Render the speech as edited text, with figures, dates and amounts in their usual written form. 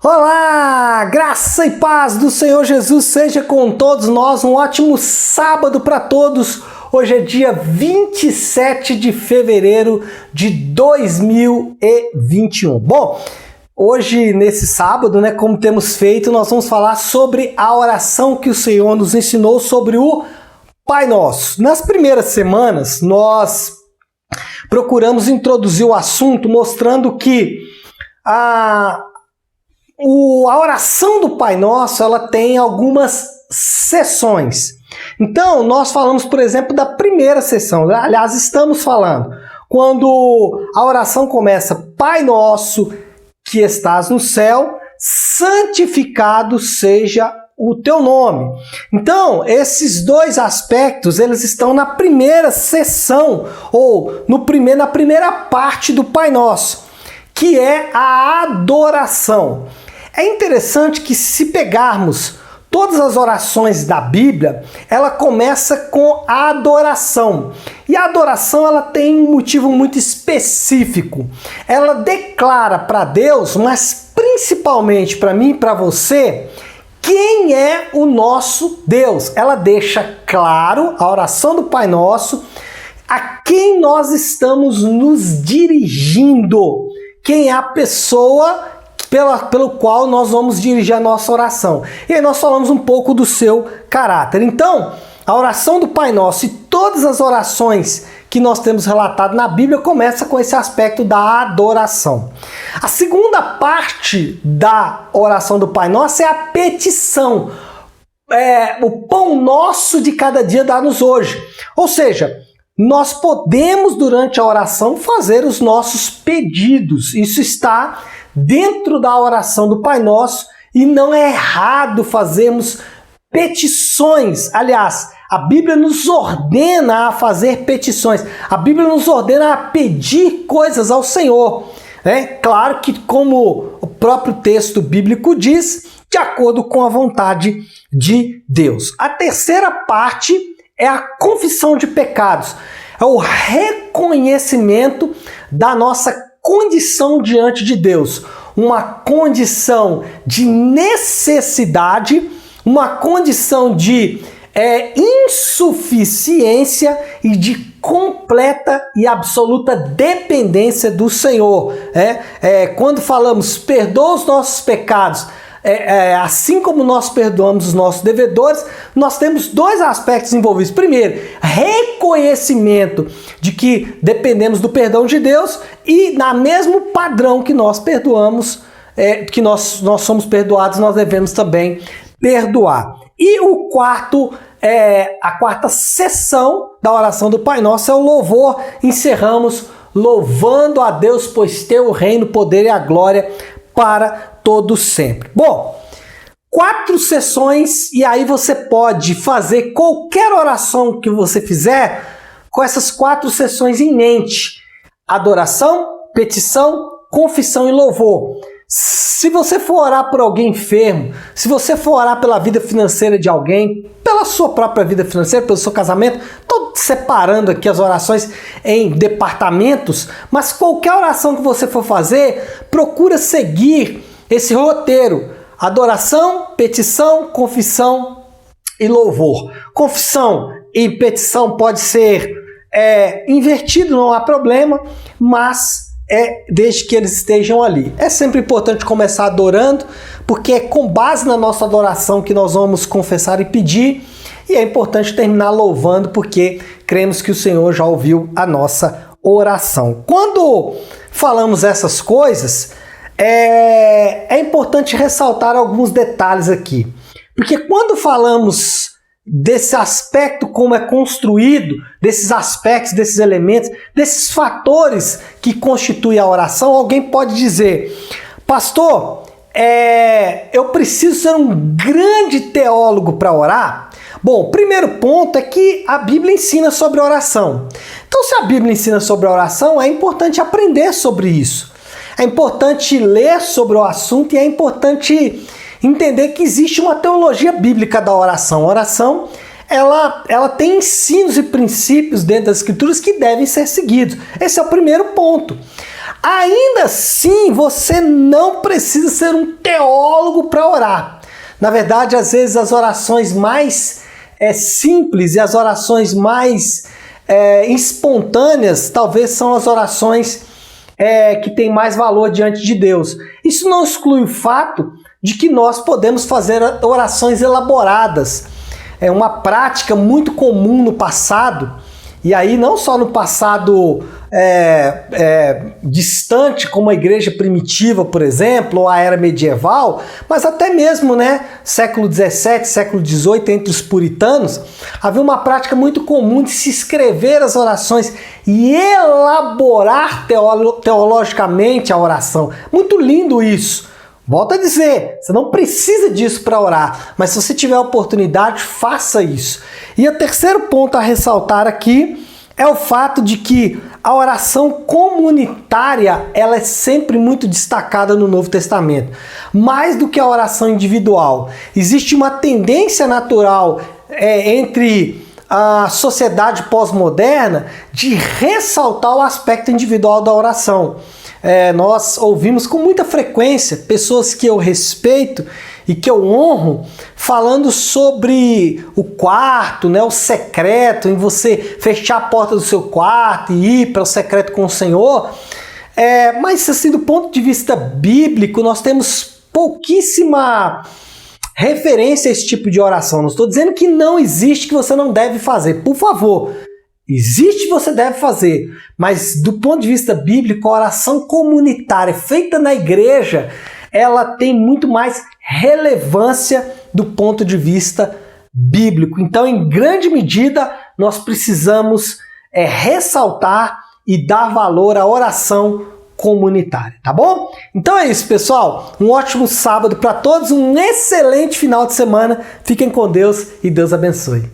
Olá, graça e paz do Senhor Jesus seja com todos nós, um ótimo sábado para todos. Hoje é dia 27 de fevereiro de 2021. Bom, hoje nesse sábado, como temos feito, nós vamos falar sobre a oração que o Senhor nos ensinou sobre o Pai Nosso. Nas primeiras semanas, nós procuramos introduzir o assunto mostrando que a oração do Pai Nosso, ela tem algumas sessões. Então, nós falamos, por exemplo, da primeira sessão. Aliás, estamos falando quando a oração começa: Pai Nosso que estás no céu, santificado seja o teu nome. Então, esses dois aspectos, eles estão na primeira sessão, ou na primeira parte do Pai Nosso, que é a adoração. É interessante que, se pegarmos todas as orações da Bíblia, ela começa com a adoração. E a adoração, ela tem um motivo muito específico. Ela declara para Deus, mas principalmente para mim e para você, quem é o nosso Deus. Ela deixa claro, a oração do Pai Nosso, a quem nós estamos nos dirigindo. Quem é a pessoa pelo qual nós vamos dirigir a nossa oração. E aí nós falamos um pouco do seu caráter. Então, a oração do Pai Nosso e todas as orações que nós temos relatado na Bíblia começa com esse aspecto da adoração. A segunda parte da oração do Pai Nosso é a petição. O pão nosso de cada dia dá-nos hoje. Ou seja, nós podemos, durante a oração, fazer os nossos pedidos. Isso está dentro da oração do Pai Nosso e não é errado fazermos petições. Aliás, a Bíblia nos ordena a fazer petições. A Bíblia nos ordena a pedir coisas ao Senhor. Claro que, como o próprio texto bíblico diz, de acordo com a vontade de Deus. A terceira parte é a confissão de pecados. É o reconhecimento da nossa condição diante de Deus. Uma condição de necessidade, uma condição de insuficiência e de completa e absoluta dependência do Senhor. Quando falamos, perdoa os nossos pecados, assim como nós perdoamos os nossos devedores, nós temos dois aspectos envolvidos. Primeiro, reconhecimento de que dependemos do perdão de Deus e, na mesmo padrão que nós perdoamos, que nós somos perdoados, nós devemos também perdoar. E a quarta sessão da oração do Pai Nosso é o louvor. Encerramos louvando a Deus, pois teu o reino, o poder e a glória para todos sempre. Bom, 4 sessões, e aí você pode fazer qualquer oração que você fizer com essas 4 sessões em mente: adoração, petição, confissão e louvor. Se você for orar por alguém enfermo, se você for orar pela vida financeira de alguém, pela sua própria vida financeira, pelo seu casamento, estou separando aqui as orações em departamentos, mas qualquer oração que você for fazer, procura seguir esse roteiro: adoração, petição, confissão e louvor. Confissão e petição pode ser invertido, não há problema, mas desde que eles estejam ali. É sempre importante começar adorando, porque é com base na nossa adoração que nós vamos confessar e pedir, e é importante terminar louvando, porque cremos que o Senhor já ouviu a nossa oração. Quando falamos essas coisas, é importante ressaltar alguns detalhes aqui, porque quando falamos desse aspecto, como é construído, desses aspectos, desses elementos, desses fatores que constituem a oração, alguém pode dizer: pastor, eu preciso ser um grande teólogo para orar? Bom, o primeiro ponto é que a Bíblia ensina sobre oração. Então, se a Bíblia ensina sobre oração, é importante aprender sobre isso. É importante ler sobre o assunto e é importante entender que existe uma teologia bíblica da oração. A oração, ela tem ensinos e princípios dentro das Escrituras que devem ser seguidos. Esse é o primeiro ponto. Ainda assim, você não precisa ser um teólogo para orar. Na verdade, às vezes as orações mais simples e as orações mais espontâneas, talvez são as orações que têm mais valor diante de Deus. Isso não exclui o fato de que nós podemos fazer orações elaboradas. É uma prática muito comum no passado, e aí não só no passado distante, como a igreja primitiva, por exemplo, ou a era medieval, mas até mesmo, século XVII, século XVIII, entre os puritanos, havia uma prática muito comum de se escrever as orações e elaborar teologicamente a oração. Muito lindo isso. Volto a dizer, você não precisa disso para orar, mas se você tiver a oportunidade, faça isso. E o terceiro ponto a ressaltar aqui é o fato de que a oração comunitária ela é sempre muito destacada no Novo Testamento, mais do que a oração individual. Existe uma tendência natural entre a sociedade pós-moderna de ressaltar o aspecto individual da oração. Nós ouvimos com muita frequência pessoas que eu respeito e que eu honro falando sobre o quarto, o secreto, em você fechar a porta do seu quarto e ir para o secreto com o Senhor. Mas assim, do ponto de vista bíblico, nós temos pouquíssima referência a esse tipo de oração. Não estou dizendo que não existe, que você não deve fazer. Por favor, existe, você deve fazer. Mas do ponto de vista bíblico, a oração comunitária feita na igreja, ela tem muito mais relevância do ponto de vista bíblico. Então, em grande medida, nós precisamos ressaltar e dar valor à oração comunitária, tá bom? Então é isso, pessoal. Um ótimo sábado para todos, um excelente final de semana. Fiquem com Deus e Deus abençoe.